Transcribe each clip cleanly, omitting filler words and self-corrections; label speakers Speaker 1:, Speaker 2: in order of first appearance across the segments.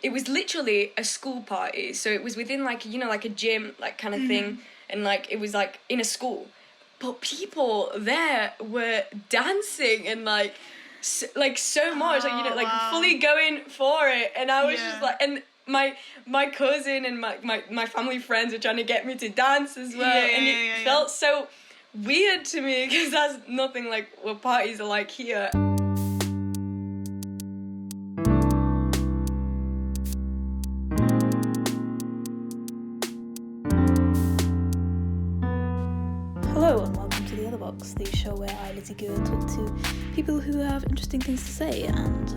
Speaker 1: it was literally a school party. So it was within like, you know, like a gym, like kind of thing. And like, it was like in a school. But people there were dancing and like so much, like, you know, like fully going for it. And I was just like, and my cousin and my family friends were trying to get me to dance as well. It felt so weird to me because that's nothing like what parties are like here.
Speaker 2: Hello and welcome to The Other Box, the show where I, Lizzy Gür, talk to people who have interesting things to say and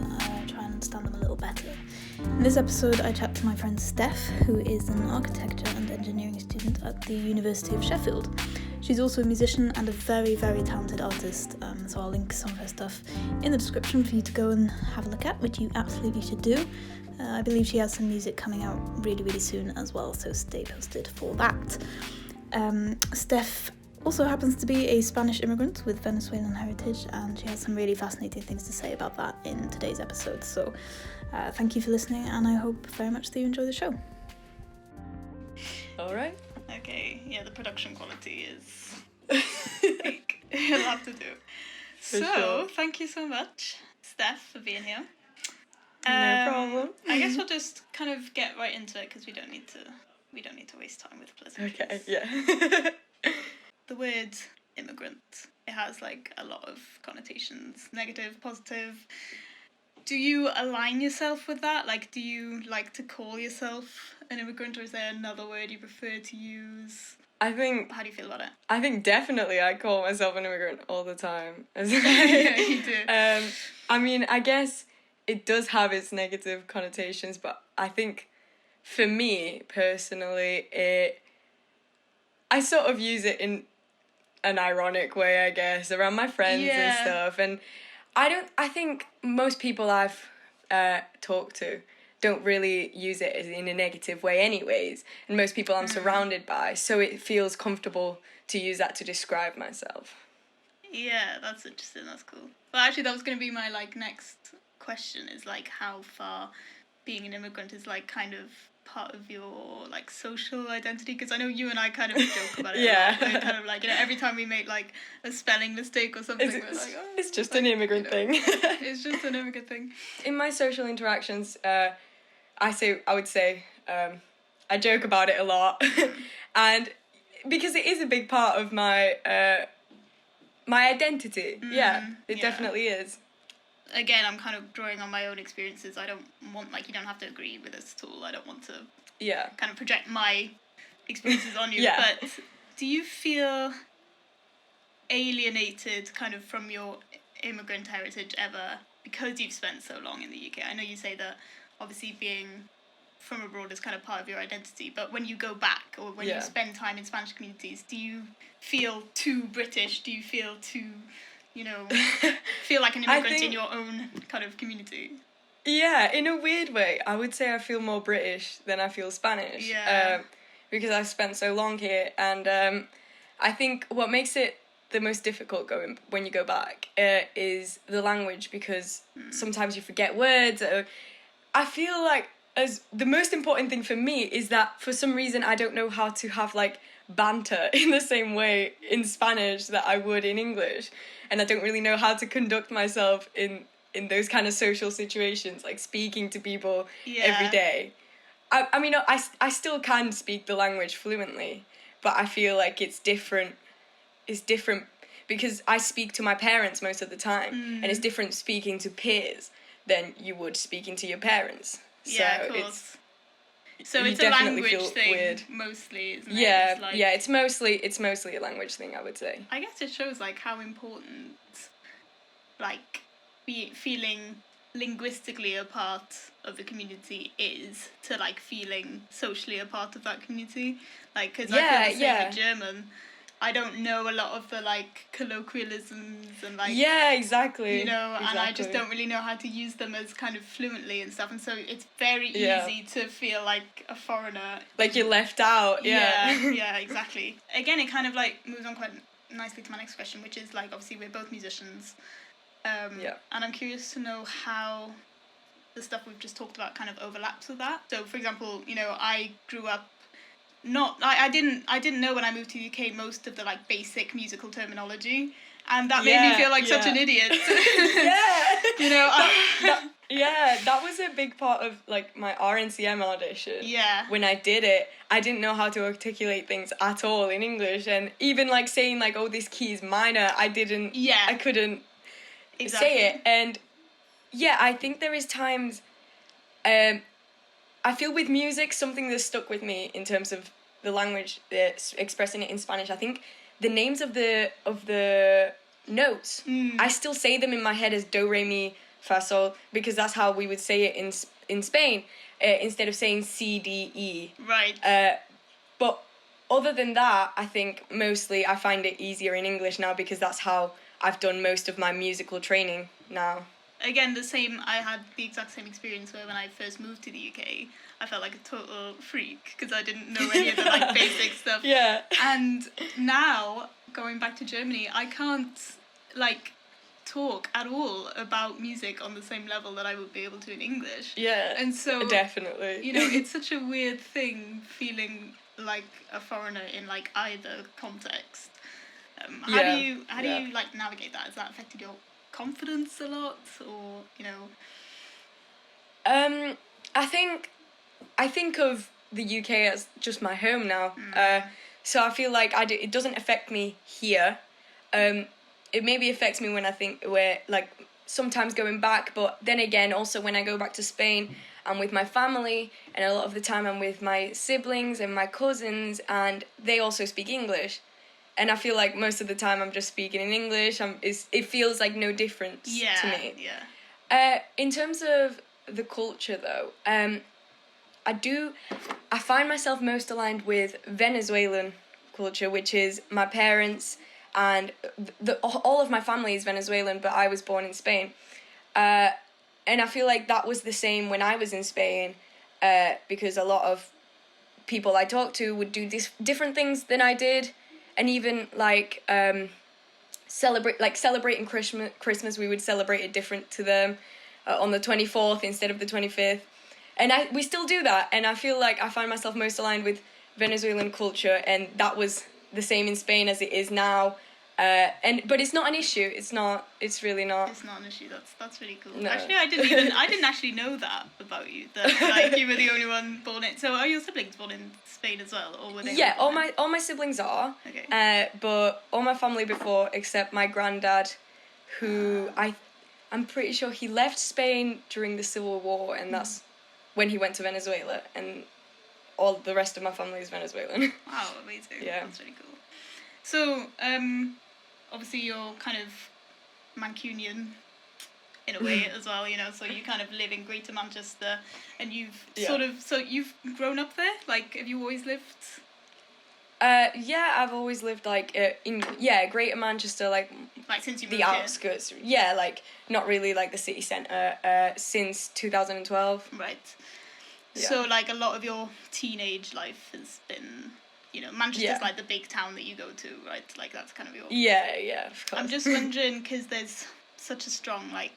Speaker 2: try and understand them a little better. In this episode I chat to my friend Steph, who is an architecture and engineering student at the University of Sheffield. She's also a musician and a very, very talented artist, so I'll link some of her stuff in the description for you to go and have a look at, which you absolutely should do. I believe she has some music coming out really, really soon as well, so stay posted for that. Steph also happens to be a Spanish immigrant with Venezuelan heritage, and she has some really fascinating things to say about that in today's episode. So thank you for listening, and I hope very much that you enjoy the show.
Speaker 1: All right.
Speaker 3: Okay, yeah, the production quality is peak. You'll have to do. Sure. Thank you so much, Steph, for being here.
Speaker 1: No problem.
Speaker 3: I guess we'll just kind of get right into it because we don't need to waste time with pleasantries.
Speaker 1: Okay, yeah.
Speaker 3: The word immigrant, it has like a lot of connotations, negative, positive. Do you align yourself with that? Like, do you like to call yourself an immigrant, or is there another word you prefer to use?
Speaker 1: How do you
Speaker 3: feel about it?
Speaker 1: I think definitely I call myself an immigrant all the time.
Speaker 3: Yeah, you do.
Speaker 1: I mean, I guess it does have its negative connotations, but I think for me personally, I sort of use it in an ironic way, I guess, around my friends and stuff. And I think most people I've talked to don't really use it in a negative way anyways. And most people I'm surrounded by, so it feels comfortable to use that to describe myself. Yeah,
Speaker 3: that's interesting, that's cool. Well, actually, that was going to be my, like, next question, is, like, how far being an immigrant is, like, kind of part of your, like, social identity, because I know you and I kind of joke about it.
Speaker 1: Yeah.
Speaker 3: We're kind of like, you know, every time we make like a spelling mistake or something, we're like, oh,
Speaker 1: it's just
Speaker 3: like,
Speaker 1: an immigrant thing.
Speaker 3: It's just an immigrant thing.
Speaker 1: In my social interactions, I would say I joke about it a lot, and because it is a big part of my my identity. It definitely is.
Speaker 3: Again, I'm kind of drawing on my own experiences. I don't want, like, you don't have to agree with this at all. I don't want to kind of project my experiences on you. But do you feel alienated kind of from your immigrant heritage ever because you've spent so long in the UK? I know you say that obviously being from abroad is kind of part of your identity, but when you go back or when you spend time in Spanish communities, do you feel too British? Do you feel too... you know, feel like an immigrant in your own kind of community?
Speaker 1: Yeah, in a weird way, I would say I feel more British than I feel Spanish.
Speaker 3: Yeah.
Speaker 1: Because I've spent so long here, and I think what makes it the most difficult when you go back is the language, because sometimes you forget words. I feel like the most important thing for me is that for some reason I don't know how to have like banter in the same way in Spanish that I would in English, and I don't really know how to conduct myself in those kind of social situations, like speaking to people every day. I mean, I still can speak the language fluently, but I feel like it's different because I speak to my parents most of the time, and it's different speaking to peers than you would speaking to your parents.
Speaker 3: Yeah, of course. So it's a language thing, weird. Mostly, isn't it?
Speaker 1: It's mostly a language thing, I would say.
Speaker 3: I guess it shows, like, how important, like, feeling linguistically a part of the community is to, like, feeling socially a part of that community. Like, because I feel the same with German. I don't know a lot of the, like, colloquialisms and, like...
Speaker 1: Yeah, exactly.
Speaker 3: You know, and I just don't really know how to use them as kind of fluently and stuff, and so it's very easy to feel like a foreigner.
Speaker 1: Like you're left out,
Speaker 3: Yeah, exactly. Again, it kind of, like, moves on quite nicely to my next question, which is, like, obviously we're both musicians, and I'm curious to know how the stuff we've just talked about kind of overlaps with that. So, for example, you know, I grew up I didn't know when I moved to the UK most of the like basic musical terminology, and that made me feel like such an idiot. You know.
Speaker 1: That was a big part of like my RNCM audition.
Speaker 3: Yeah.
Speaker 1: When I did it, I didn't know how to articulate things at all in English, and even like saying like, oh, this key is minor, I couldn't say it. And I think there is times I feel with music, something that's stuck with me in terms of the language, expressing it in Spanish, I think the names of the notes, I still say them in my head as do, re, mi, fa, sol, because that's how we would say it in Spain, instead of saying C, D, E.
Speaker 3: Right.
Speaker 1: But other than that, I think mostly I find it easier in English now because that's how I've done most of my musical training now.
Speaker 3: Again, I had the exact same experience where when I first moved to the UK, I felt like a total freak because I didn't know any of the like basic stuff.
Speaker 1: Yeah.
Speaker 3: And now, going back to Germany, I can't like talk at all about music on the same level that I would be able to in English.
Speaker 1: Yeah.
Speaker 3: And so
Speaker 1: definitely.
Speaker 3: You know, it's such a weird thing feeling like a foreigner in like either context. How do you like navigate that? Has that affected your confidence a lot, or you know?
Speaker 1: I think of the UK as just my home now. So I feel like it doesn't affect me here. It maybe affects me when I think we're like sometimes going back, but then again, also when I go back to Spain, I'm with my family, and a lot of the time I'm with my siblings and my cousins, and they also speak English. And I feel like most of the time I'm just speaking in English. It feels like no difference to me.
Speaker 3: Yeah.
Speaker 1: In terms of the culture, though, I find myself most aligned with Venezuelan culture, which is my parents and all of my family is Venezuelan, but I was born in Spain. And I feel like that was the same when I was in Spain, because a lot of people I talked to would do different things than I did. And even like celebrating Christmas, we would celebrate it different to them on the 24th instead of the 25th, and we still do that. And I feel like I find myself most aligned with Venezuelan culture, and that was the same in Spain as it is now. But it's not an issue. It's not. It's really not.
Speaker 3: It's not an issue. That's really cool.
Speaker 1: No.
Speaker 3: Actually, I didn't actually know that about you. That like you were the only one born in. So are your siblings born in Spain as well, or were they?
Speaker 1: Yeah, all my siblings are.
Speaker 3: Okay.
Speaker 1: But all my family before, except my granddad, who I'm pretty sure he left Spain during the Civil War, and that's when he went to Venezuela, and all the rest of my family is Venezuelan.
Speaker 3: Wow, amazing.
Speaker 1: Yeah.
Speaker 3: That's really cool. So, obviously you're kind of Mancunian in a way as well, you know, so you kind of live in Greater Manchester, and you've you've grown up there? Like, have you always lived?
Speaker 1: Yeah, I've always lived like in Greater Manchester, like
Speaker 3: since you moved
Speaker 1: the outskirts. Here? Yeah, like not really like the city centre. Since 2012.
Speaker 3: Right.
Speaker 1: Yeah.
Speaker 3: So like a lot of your teenage life has been, you know, Manchester's like the big town that you go to, right? Like that's kind of your.
Speaker 1: Yeah, of course.
Speaker 3: I'm just wondering because there's such a strong like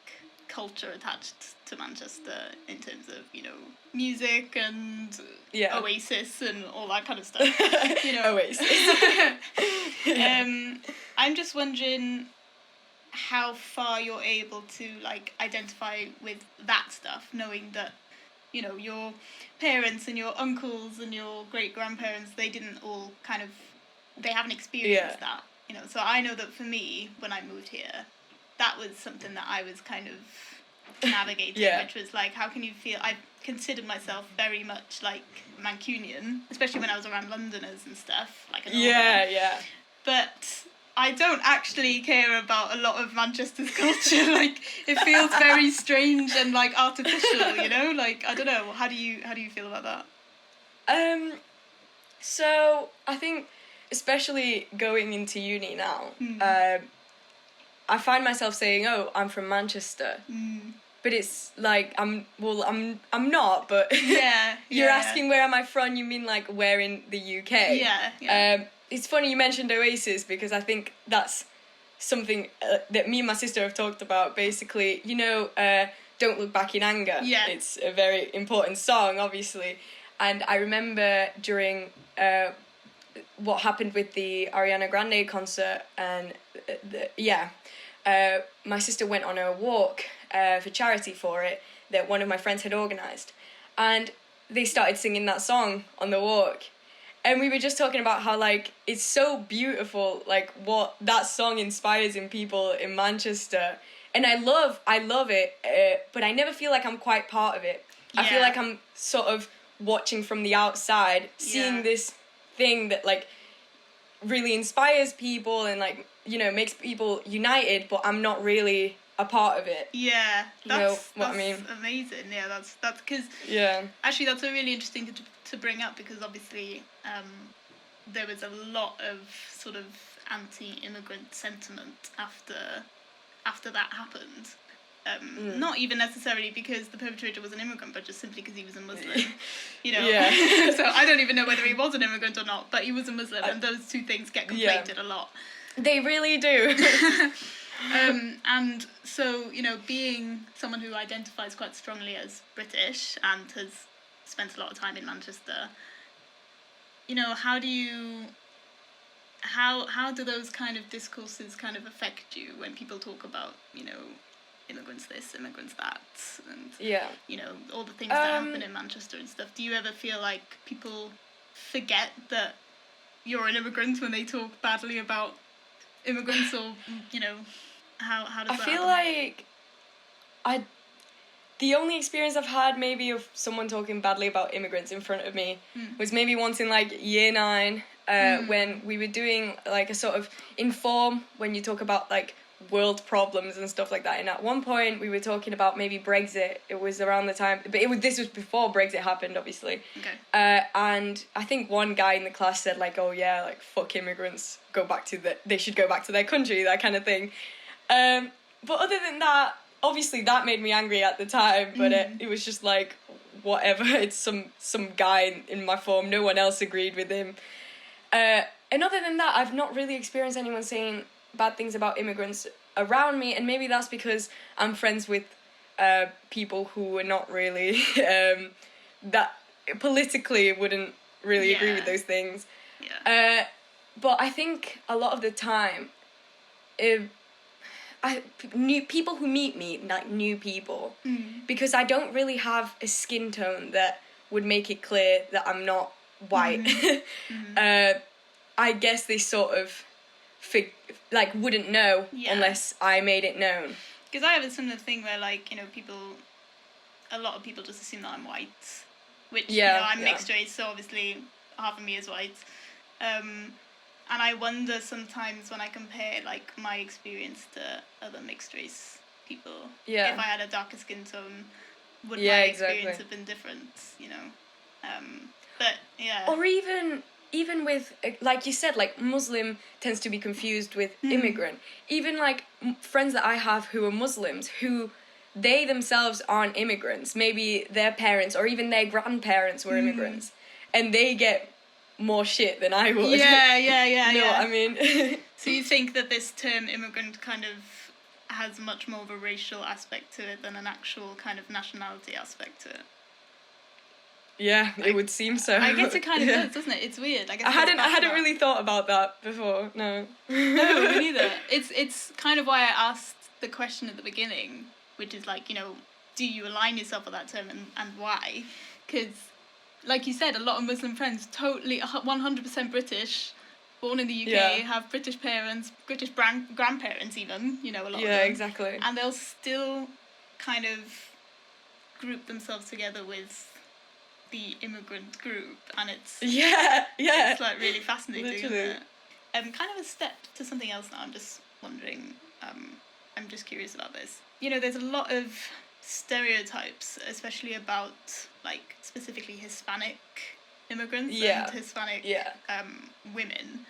Speaker 3: culture attached to Manchester in terms of, you know, music and Oasis and all that kind of stuff. You know,
Speaker 1: Oasis.
Speaker 3: I'm just wondering how far you're able to like identify with that stuff, knowing that, you know, your parents and your uncles and your great grandparents, they haven't experienced that, you know. So I know that for me, when I moved here, that was something that I was kind of navigating, which was like, how can you feel? I considered myself very much like Mancunian, especially when I was around Londoners and stuff, like an But I don't actually care about a lot of Manchester's culture. Like, it feels very strange and like artificial, you know. Like, I don't know. How do you feel about that?
Speaker 1: So I think, especially going into uni now, I find myself saying, "Oh, I'm from Manchester," but it's like I'm not. But you're asking where am I from? You mean like where in the UK?
Speaker 3: Yeah.
Speaker 1: It's funny you mentioned Oasis because I think that's something that me and my sister have talked about. Basically, you know, Don't Look Back in Anger.
Speaker 3: Yeah.
Speaker 1: It's a very important song, obviously. And I remember during what happened with the Ariana Grande concert, and my sister went on a walk for charity for it that one of my friends had organised. And they started singing that song on the walk. And we were just talking about how, like, it's so beautiful, like, what that song inspires in people in Manchester. And I love it, but I never feel like I'm quite part of it. I feel like I'm sort of watching from the outside, seeing this thing that, like, really inspires people and, like, you know, makes people united, but I'm not really a part of it.
Speaker 3: Yeah,
Speaker 1: that's I mean?
Speaker 3: Amazing. Yeah, that's because actually that's a really interesting to bring up, because obviously there was a lot of sort of anti-immigrant sentiment after that happened. Not even necessarily because the perpetrator was an immigrant, but just simply because he was a Muslim. You know, so I don't even know whether he was an immigrant or not, but he was a Muslim, and those two things get conflated a lot.
Speaker 1: They really do.
Speaker 3: And so, you know, being someone who identifies quite strongly as British and has spent a lot of time in Manchester, you know, how do those kind of discourses kind of affect you when people talk about, you know, immigrants this, immigrants that, and you know, all the things that happen in Manchester and stuff? Do you ever feel like people forget that you're an immigrant when they talk badly about immigrants, or, you know, how does that
Speaker 1: feel
Speaker 3: happen?
Speaker 1: like the only experience I've had maybe of someone talking badly about immigrants in front of me was maybe once in like year 9 when we were doing like a sort of inform when you talk about like world problems and stuff like that, and at one point we were talking about maybe Brexit. It was around the time, but this was before Brexit happened, obviously. And I think one guy in the class said like, oh yeah, like fuck immigrants, they should go back to their country, that kind of thing. But other than that, obviously that made me angry at the time, but it was just like, whatever, it's some guy in my form, no one else agreed with him. And other than that, I've not really experienced anyone saying bad things about immigrants around me, and maybe that's because I'm friends with people who are not really that politically wouldn't really agree with those things. But I think a lot of the time, new people who meet me, like new people, because I don't really have a skin tone that would make it clear that I'm not white. I guess they sort of wouldn't know unless I made it known.
Speaker 3: Because I have a similar thing where, like, you know, a lot of people just assume that I'm white, which, you know, I'm mixed race, so obviously half of me is white. And I wonder sometimes when I compare, like, my experience to other mixed race people, if I had a darker skin tone, would my experience have been different, you know? But, yeah.
Speaker 1: Or even with, like you said, like, Muslim tends to be confused with immigrant. Even, like, friends that I have who are Muslims, who they themselves aren't immigrants. Maybe their parents or even their grandparents were immigrants. And they get more shit than I would.
Speaker 3: Yeah.
Speaker 1: You know what I mean?
Speaker 3: So you think that this term immigrant kind of has much more of a racial aspect to it than an actual kind of nationality aspect to it?
Speaker 1: Yeah, it would seem so.
Speaker 3: I guess it kind of does, doesn't it? It's weird. I guess
Speaker 1: I hadn't really thought about that before. No.
Speaker 3: No, me neither. It's kind of why I asked the question at the beginning, which is like, you know, do you align yourself with that term and why? Because, like you said, a lot of Muslim friends, totally 100% British, born in the UK, have British parents, British grandparents even, you know, a lot of them.
Speaker 1: Yeah, exactly.
Speaker 3: And they'll still kind of group themselves together with the immigrant group, and it's it's like really fascinating.
Speaker 1: Literally.
Speaker 3: Isn't it? Kind of a step to something else now. I'm just wondering. I'm just curious about this. You know, there's a lot of stereotypes, especially about like specifically Hispanic immigrants and Hispanic women.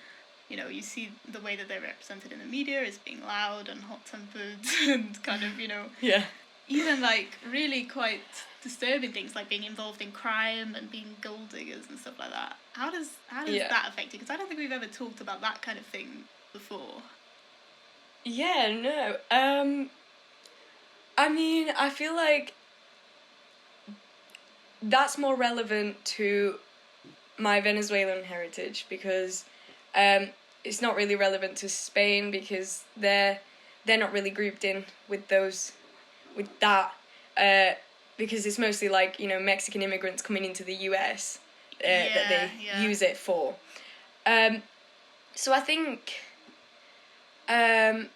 Speaker 3: You know, you see the way that they're represented in the media as being loud and hot-tempered and kind of, you know, even like really quite disturbing things like being involved in crime and being gold diggers and stuff like that. How does that affect you? Because I don't think we've ever talked about that kind of thing before.
Speaker 1: Yeah, no. I mean, I feel like that's more relevant to my Venezuelan heritage because it's not really relevant to Spain because they're not really grouped in with that because it's mostly like, you know, Mexican immigrants coming into the US that they use it for. So I think I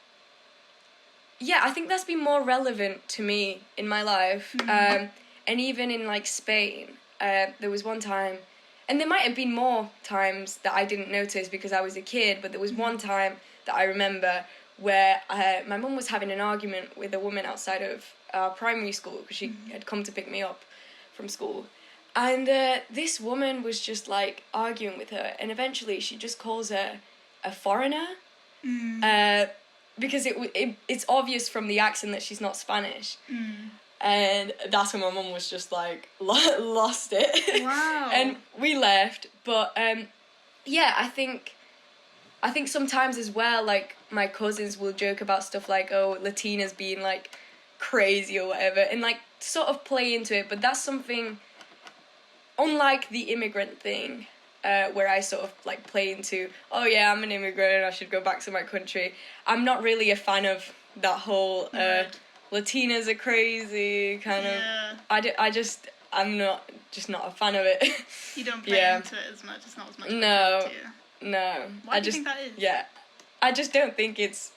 Speaker 1: think that's been more relevant to me in my life. And even in like Spain, there was one time, and there might have been more times that I didn't notice because I was a kid, but there was one time that I remember where my mum was having an argument with a woman outside of primary school because she had come to pick me up from school. And this woman was just like arguing with her, and eventually she just calls her a foreigner because it's obvious from the accent that she's not Spanish. And that's when my mum was just like lost it.
Speaker 3: Wow.
Speaker 1: And we left, but I think sometimes as well, like my cousins will joke about stuff like, oh, Latinas being like crazy or whatever, and like sort of play into it. But that's something unlike the immigrant thing, where I sort of like play into, oh yeah, I'm an immigrant and I should go back to my country. I'm not really a fan of that whole Latinas are crazy kind of. I'm not a fan of it.
Speaker 3: You don't play into it as much. It's not as much.
Speaker 1: No.
Speaker 3: Why do you think that is?
Speaker 1: Yeah, I just don't think it's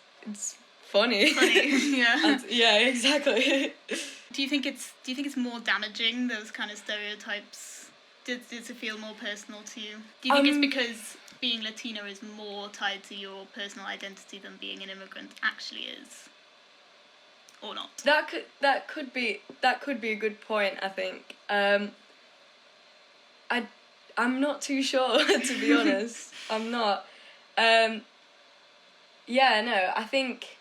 Speaker 1: funny.
Speaker 3: Yeah.
Speaker 1: Yeah, exactly.
Speaker 3: Do you think it's more damaging, those kind of stereotypes? Does it feel more personal to you? Do you think it's because being Latina is more tied to your personal identity than being an immigrant actually is? Or not?
Speaker 1: That could be a good point, I think. I'm not too sure, to be honest. I'm not. I think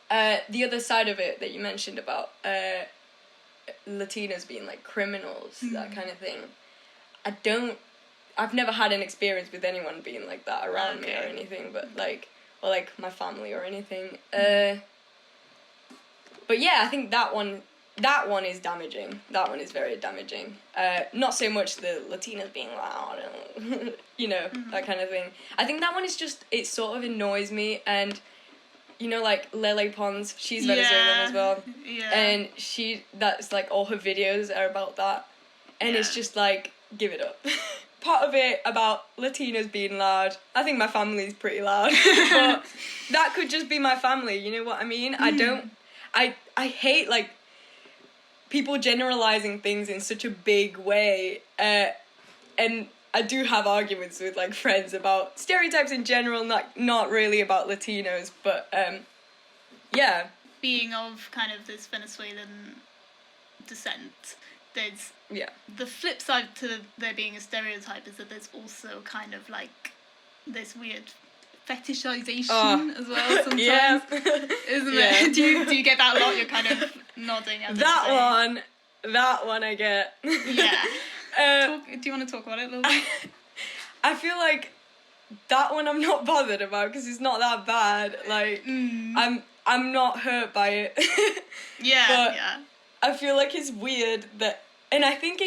Speaker 1: the other side of it that you mentioned about Latinas being like criminals, that kind of thing. I've never had an experience with anyone being like that around me or anything, but like my family or anything. But yeah, I think that one is damaging. That one is very damaging. Not so much the Latinas being loud and, you know, that kind of thing. I think that one is just, it sort of annoys me. And, you know, like Lele Pons, she's Venezuelan as well.
Speaker 3: Yeah.
Speaker 1: And that's like all her videos are about that. And it's just like, give it up. Part of it about Latinos being loud. I think my family's pretty loud. But that could just be my family, you know what I mean? I hate, like, people generalizing things in such a big way. And I do have arguments with, like, friends about stereotypes in general, not really about Latinos, but, yeah.
Speaker 3: Being of kind of this Venezuelan descent, there's...
Speaker 1: Yeah.
Speaker 3: The flip side to there being a stereotype is that there's also kind of, like, this weird fetishization as well sometimes.
Speaker 1: Yeah.
Speaker 3: Isn't it? Do you get that a lot? You're kind of nodding at
Speaker 1: That one I get.
Speaker 3: Yeah. Do you want to talk about it a little bit?
Speaker 1: I feel like that one I'm not bothered about because it's not that bad. Like I'm not hurt by it.
Speaker 3: Yeah.
Speaker 1: I feel like it's weird that, and I think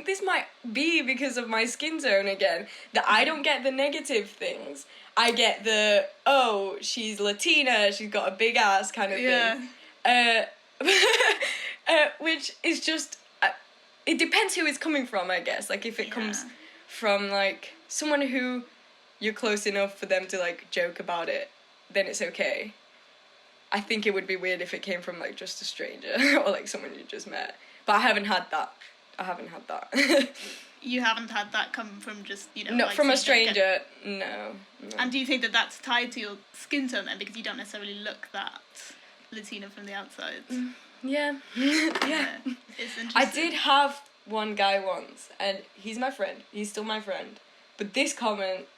Speaker 1: this might be because of my skin tone again, that I don't get the negative things. I get the, oh, she's Latina, she's got a big ass kind of thing. Which is just, it depends who it's coming from, I guess. Like, if it comes from, like, someone who you're close enough for them to, like, joke about it, then it's okay. I think it would be weird if it came from, like, just a stranger or, like, someone you just met. But I haven't had that.
Speaker 3: You haven't had that come from just, you know...
Speaker 1: No,
Speaker 3: like
Speaker 1: from a stranger, no.
Speaker 3: And do you think that that's tied to your skin tone then? Because you don't necessarily look that Latina from the outside.
Speaker 1: Yeah. Yeah.
Speaker 3: It's interesting.
Speaker 1: I did have one guy once, and he's my friend. He's still my friend. But this comment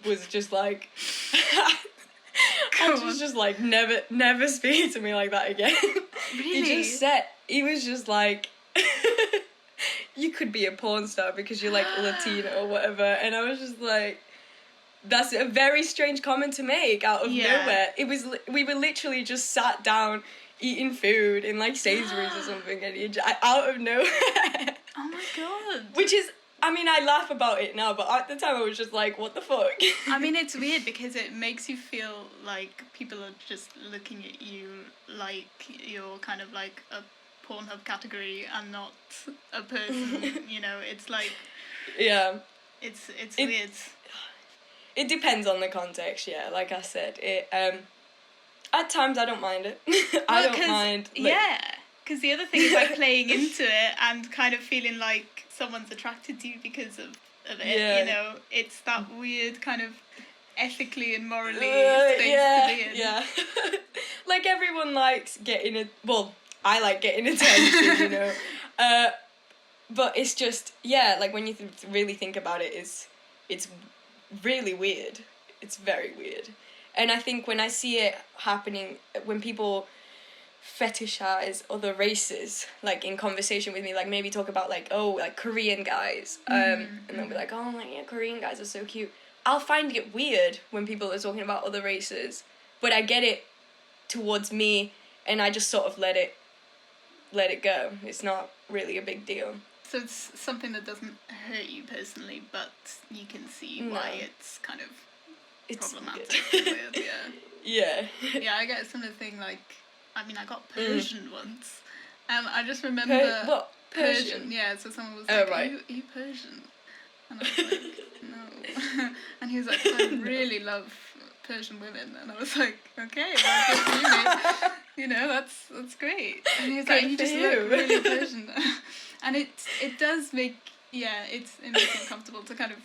Speaker 1: was just like... I was just like, never speak to me like that again.
Speaker 3: Really?
Speaker 1: He was just like... you could be a porn star because you're like Latina or whatever, and I was just like, that's a very strange comment to make out of nowhere. We were literally just sat down eating food in like Sainsbury's or something, and you just, out of nowhere.
Speaker 3: Oh my god.
Speaker 1: Which is, I mean, I laugh about it now, but at the time I was just like, what the fuck?
Speaker 3: I mean, it's weird because it makes you feel like people are just looking at you like you're kind of like a Pornhub category and not a person, you know, it's like...
Speaker 1: Yeah.
Speaker 3: It's weird.
Speaker 1: It depends on the context, yeah, like I said. At times I don't mind it. I don't mind... Like,
Speaker 3: yeah, because the other thing is like playing into it and kind of feeling like someone's attracted to you because of it, you know? It's that weird kind of ethically and morally space to be in.
Speaker 1: Yeah. Like everyone likes getting it. Well, I like getting attention, you know. But it's just, yeah, like when you really think about it, it's really weird. It's very weird. And I think when I see it happening, when people fetishize other races, like in conversation with me, like maybe talk about like, oh, like Korean guys, and they'll be like, oh, like, yeah, Korean guys are so cute. I'll find it weird when people are talking about other races, but I get it towards me, and I just sort of let it go. It's not really a big deal.
Speaker 3: So it's something that doesn't hurt you personally, but you can see why it's kind of problematic. Weird,
Speaker 1: yeah.
Speaker 3: Yeah, I get a similar thing, like, I mean, I got Persian once, and I just remember...
Speaker 1: What? Persian?
Speaker 3: Yeah, so someone was like,
Speaker 1: right.
Speaker 3: are you Persian? And I was like, no. And he was like, I really love Persian women. And I was like, okay, well, good for you, mate. You know, that's great. And he was like, you just look really Persian. And it does make, it makes me uncomfortable to kind of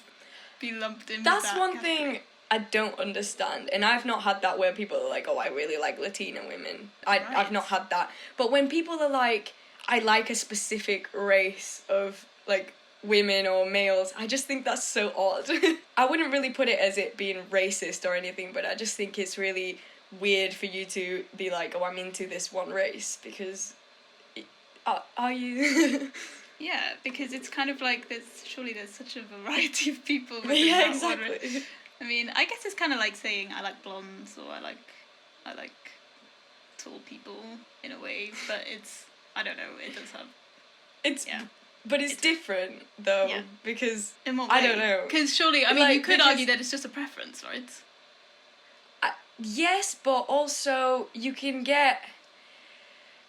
Speaker 3: be lumped in with that.
Speaker 1: That's one thing I don't understand, and I've not had that where people are like, oh, I really like Latina women. I've not had that. But when people are like, I like a specific race of like women or males, I just think that's so odd. I wouldn't really put it as it being racist or anything, but I just think it's really weird for you to be like, oh, I'm into this one race, because are you?
Speaker 3: Yeah, because it's kind of like there's such a variety of people within that
Speaker 1: exactly.
Speaker 3: one race. I mean, I guess it's kind of like saying I like blondes or I like tall people in a way, but I don't know, it does have...
Speaker 1: But it's different though, because
Speaker 3: in what way?
Speaker 1: I don't know.
Speaker 3: Because surely, I mean, like, you could argue that it's just a preference, right?
Speaker 1: Yes, but also you can get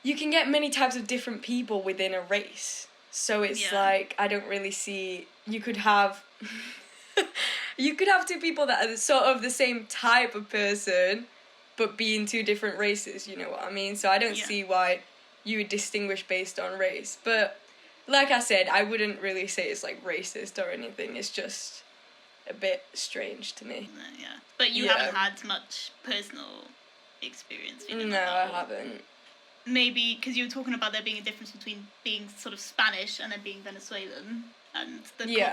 Speaker 1: many types of different people within a race. So it's like, I don't really see... You could have two people that are sort of the same type of person, but be in two different races, you know what I mean? So I don't see why you would distinguish based on race. But like I said, I wouldn't really say it's like racist or anything. It's just a bit strange to me.
Speaker 3: Yeah. But you haven't had much personal experience?
Speaker 1: No, I haven't.
Speaker 3: Maybe because you were talking about there being a difference between being sort of Spanish and then being Venezuelan, and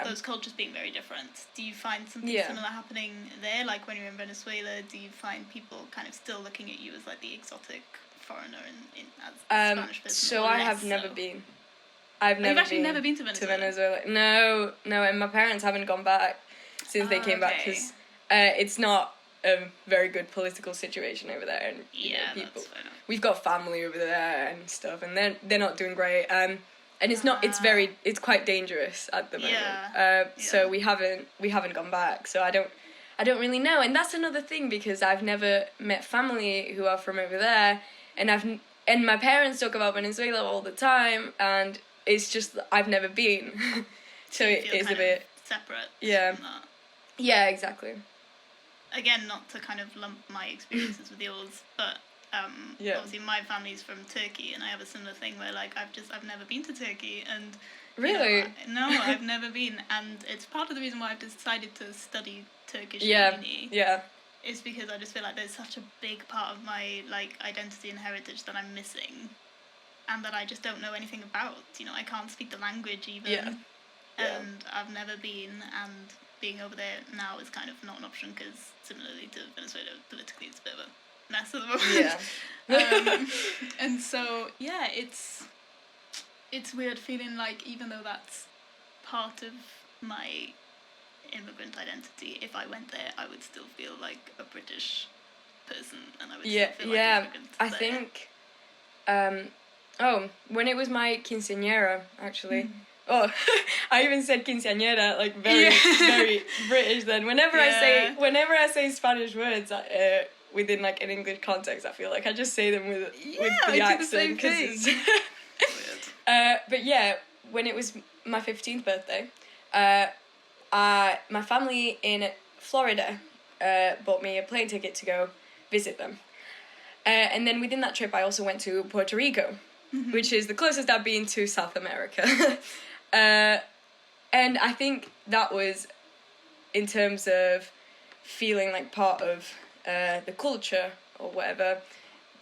Speaker 3: those cultures being very different. Do you find something similar happening there? Like when you're in Venezuela, do you find people kind of still looking at you as like the exotic foreigner as a Spanish person?
Speaker 1: So I have never been. You've
Speaker 3: actually never been to Venezuela?
Speaker 1: No, and my parents haven't gone back since they came back, because it's not a very good political situation over there, and people, we've got family over there and stuff, and they're not doing great, and it's not, it's quite dangerous at the moment. So we haven't gone back, so I don't really know. And that's another thing, because I've never met family who are from over there, and my parents talk about Venezuela all the time, and it's just I've never been. So it is a bit
Speaker 3: separate.
Speaker 1: Yeah.
Speaker 3: From that.
Speaker 1: Yeah, exactly.
Speaker 3: Again, not to kind of lump my experiences with yours, but obviously my family's from Turkey, and I have a similar thing where like I've never been to Turkey, and
Speaker 1: really,
Speaker 3: no, I've never been, and it's part of the reason why I've decided to study Turkish in uni.
Speaker 1: Yeah.
Speaker 3: Is because I just feel like there's such a big part of my like identity and heritage that I'm missing, and that I just don't know anything about. You know, I can't speak the language even, and I've never been, and being over there now is kind of not an option, because similarly to Venezuela, politically it's a bit of a mess at the moment. And so it's weird feeling like, even though that's part of my immigrant identity, if I went there I would still feel like a British person, and I would still feel like an immigrant
Speaker 1: I
Speaker 3: there.
Speaker 1: think When it was my quinceañera, actually. Oh, I even said quinceañera, like very, very British. Then whenever I say Spanish words within like an English context, I feel like I just say them with the accent. But yeah, when it was my 15th birthday, my family in Florida bought me a plane ticket to go visit them. And then within that trip, I also went to Puerto Rico, which is the closest I've been to South America. And I think that was, in terms of feeling like part of the culture or whatever,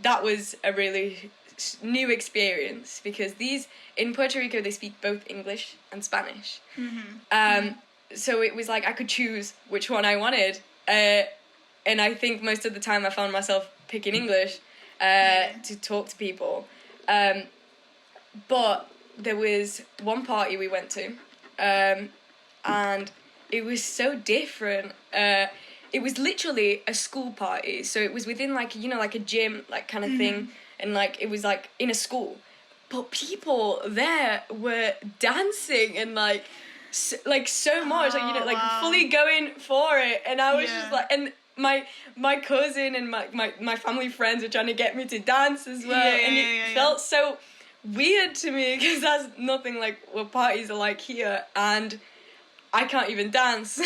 Speaker 1: that was a really new experience, because in Puerto Rico they speak both English and Spanish. So it was like I could choose which one I wanted, and I think most of the time I found myself picking English to talk to people. But there was one party we went to, and it was so different. It was literally a school party, so it was within like, you know, like a gym, like kind of thing, and like it was like in a school. But people there were dancing and like so much, like, you know, like fully going for it, and I was just like, and my cousin and my family friends were trying to get me to dance as well, and it felt so weird to me, because that's nothing like what parties are like here, and I can't even dance.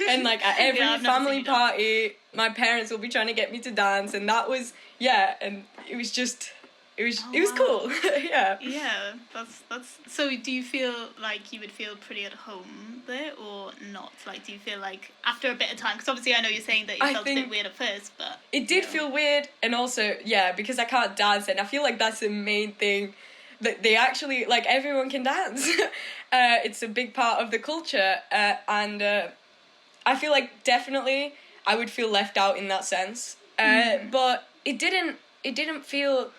Speaker 1: And like at every family party, my parents will be trying to get me to dance, and that was and it was just it was cool.
Speaker 3: Yeah, that's. So do you feel like you would feel pretty at home there, or not? Like, do you feel like after a bit of time? Because obviously I know you're saying that you felt a bit weird at first, but
Speaker 1: it did feel weird, and also because I can't dance, and I feel like that's the main thing, that they actually, like, everyone can dance. It's a big part of the culture, and I feel like definitely I would feel left out in that sense. But it didn't feel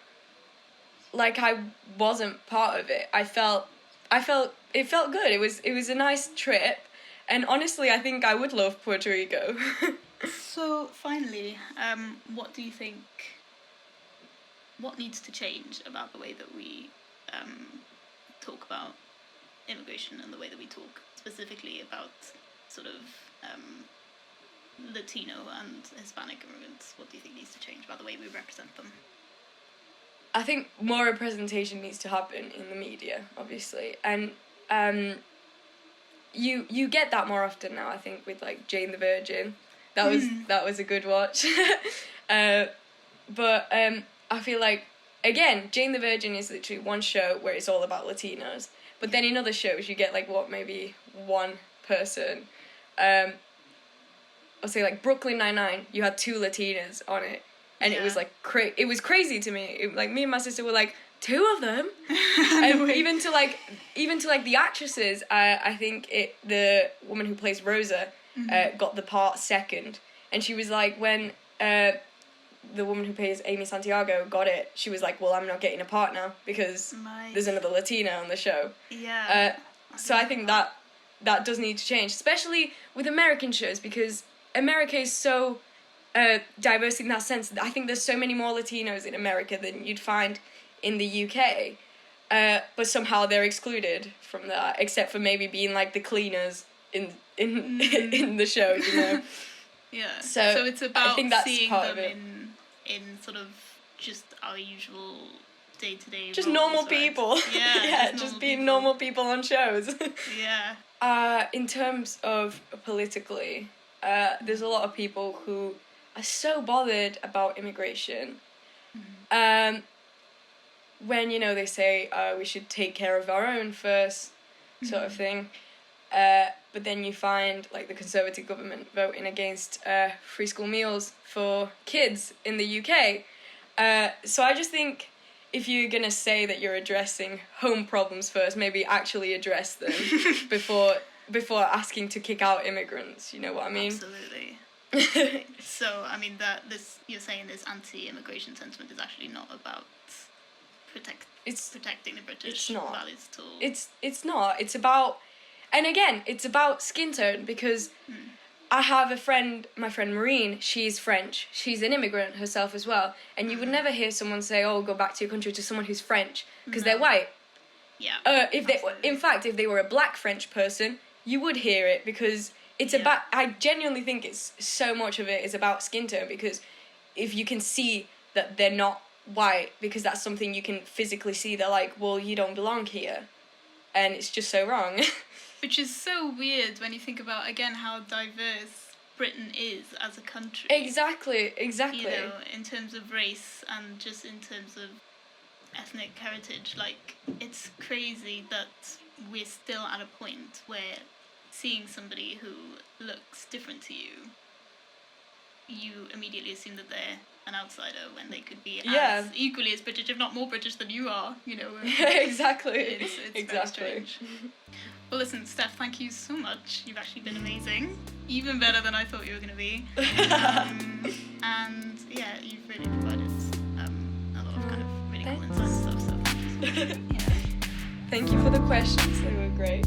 Speaker 1: like I wasn't part of it. I felt it felt good. It was a nice trip, and honestly, I think I would love Puerto Rico.
Speaker 3: So finally, what do you think? What needs to change about the way that we talk about immigration, and the way that we talk specifically about sort of Latino and Hispanic immigrants? What do you think needs to change about the way we represent them?
Speaker 1: I think more representation needs to happen in the media, obviously, and you get that more often now. I think with like Jane the Virgin, that was a good watch. But I feel like, again, Jane the Virgin is literally one show where it's all about Latinos, but then in other shows you get like maybe one person. I'll say like Brooklyn Nine-Nine, you had 2 Latinas on it. And it was like it was crazy to me. Like me and my sister were like, 2 of them, and even to like the actresses. I think the woman who plays Rosa got the part second, and she was like, when the woman who plays Amy Santiago got it, she was like, well, I'm not getting a part now because there's another Latina on the show. So I think that does need to change, especially with American shows, because America is so diverse in that sense. I think there's so many more Latinos in America than you'd find in the UK, but somehow they're excluded from that, except for maybe being like the cleaners in the show, you know. So
Speaker 3: it's about
Speaker 1: I think that's
Speaker 3: seeing
Speaker 1: part
Speaker 3: them
Speaker 1: of it.
Speaker 3: in sort of just our usual day-to-day
Speaker 1: just
Speaker 3: roles,
Speaker 1: normal
Speaker 3: right?
Speaker 1: people. Just being normal people on shows. In terms of politically, there's a lot of people who are so bothered about immigration. When, you know, they say we should take care of our own first, sort of thing. But then you find like the Conservative government voting against free school meals for kids in the UK. So I just think if you're gonna say that you're addressing home problems first, maybe actually address them before asking to kick out immigrants. You know what I mean?
Speaker 3: Absolutely. So I mean you're saying this anti-immigration sentiment is actually not about protecting the British values at all.
Speaker 1: It's not. It's about, and again, it's about skin tone, because I have a friend, my friend Maureen, she's French. She's an immigrant herself as well. And you would never hear someone say, oh, go back to your country, to someone who's French, because they're white.
Speaker 3: Yeah.
Speaker 1: In fact, if they were a black French person, you would hear it, because it's about, I genuinely think it's so much of it is about skin tone, because if you can see that they're not white, because that's something you can physically see, they're like, well, you don't belong here. And it's just so wrong.
Speaker 3: Which is so weird when you think about, again, how diverse Britain is as a country.
Speaker 1: Exactly.
Speaker 3: You know, in terms of race and just in terms of ethnic heritage. Like, it's crazy that we're still at a point where seeing somebody who looks different to you, you immediately assume that they're an outsider when they could be as equally as British, if not more British than you are, you know.
Speaker 1: Exactly.
Speaker 3: It's very strange. Well, listen, Steph, thank you so much. You've actually been amazing. Even better than I thought you were going to be. And yeah, you've really provided a lot of kind of really cool insights and stuff. So thank you so much.
Speaker 1: Thank you for the questions. They were great.